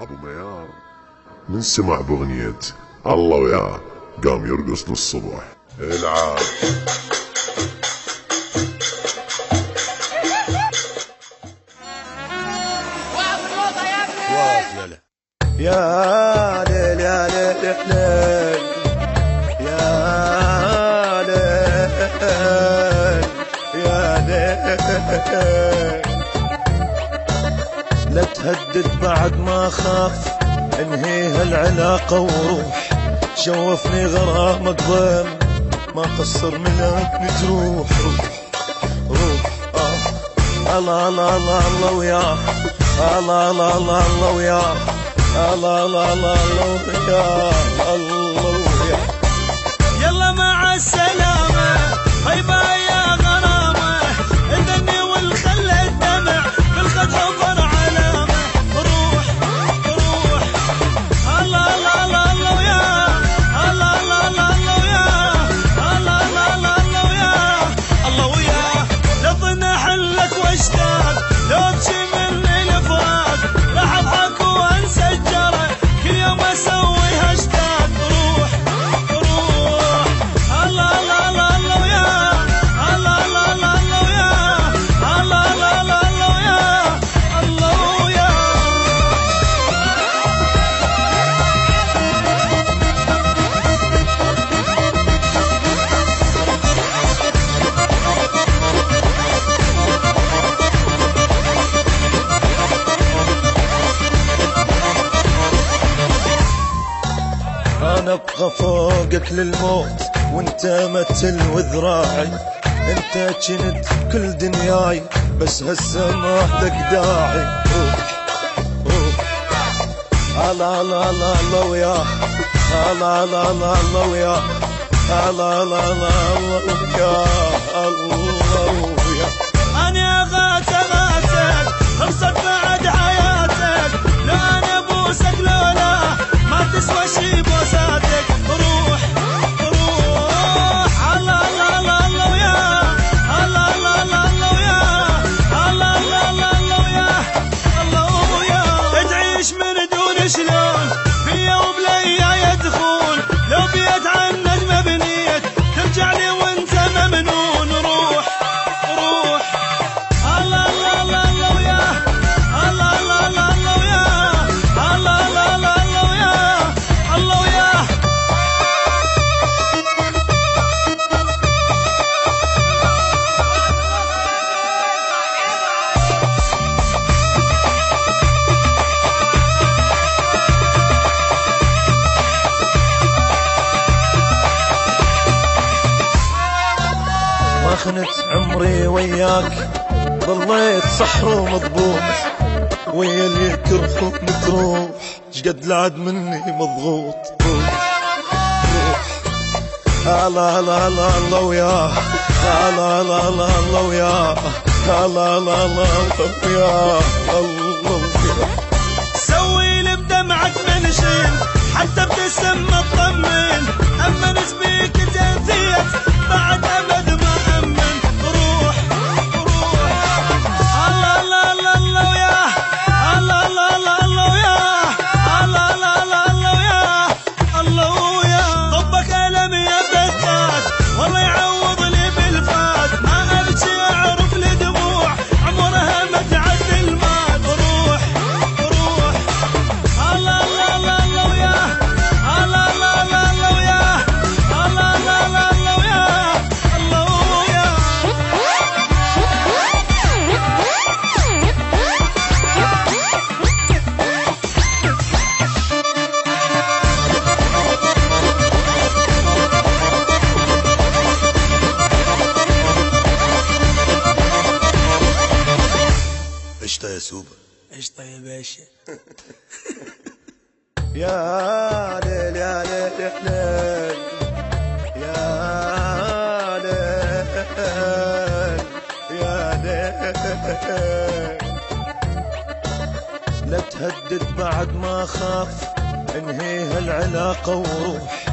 ابو ميار من سمع باغنية الله وياه قام يرقص للصبح. العب يا ليل يا ليل ليل يا ليل يا ليل، لا تهدد بعد ما خاف انهي هالعلاقة وروح، شوفني غرامك ضيم ما قصر منك نجروح. روح الله الله الله الله وياه، الله الله الله الله وياه، الله الله الله الله وياه، الله وياه. يلا مع السلامة هيبة يا غرامة، الدني والخل الدمع في الخد حفر علامة. روح روح الله الله الله الله وياه، الله الله الله الله وياه، الله الله الله الله وياه، الله وياه. لطنا حلك واشتاق لو تشملني الفراق، راح اضحك وانسى الجرى كل يوم اسوي هاشتاج. روح روح الله الله الله الله وياه، الله الله الله الله وياه، الله الله الله الله وياه، الله وياه. انا ابقى فوقك للموت وانت متل وذراعي، انت جنت كل دنياي بس هسه ما لك داعي. روح روح الله الله الله الله وياه، الله الله الله الله وياه، الله الله الله الله وياه، الله وياه. أنا غاتك خلصت بعد حياتك، لا أنا بوسك لولا ما تسوى شي بوساتك. روح روح الله الله الله الله وياه، الله الله الله الله وياه، الله الله الله الله وياه، الله وياه. تعيش من دون شلون فيا وبليا يدخون، لو بيت عنك مبنيت ترجع لي وانت ممنون. روح روح الله الله الله الله وياه، الله الله الله الله وياه، الله الله الله الله وياه، الله وياه. ما خنت عمري وياك، ظليت صح ومضبوط، ويا اللي يكرهك تروح شقد لعد مني مضغوط. روح الله الله الله الله وياه، الله الله الله الله وياه، الله الله الله الله وياه، الله وياه. سوي لي بدمعك منشين حتى ابتسم اطمن، اما نسبيك تنثيت بعد ابد ما امن. روح روح الله الله الله الله وياه، الله الله الله الله وياه، الله الله الله الله وياه، الله وياه. طبك الم يا بثات والله يعوض لي بالفات، ما ابكي اعرف لي دموع عمرها ما تعدي المات. روح روح الله الله الله الله وياه، الله الله الله الله وياه، الله الله الله الله وياه، الله وياه. قشطة يا سوبر. قشطة يا باشا. يا ليل يا ليل ليل يا ليل يا ليل، لا تهدد بعد ما خاف انهي هالعلاقة وروح،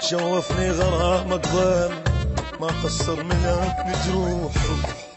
شوفني غرامك ضيم ما قصر منك نجروح. روح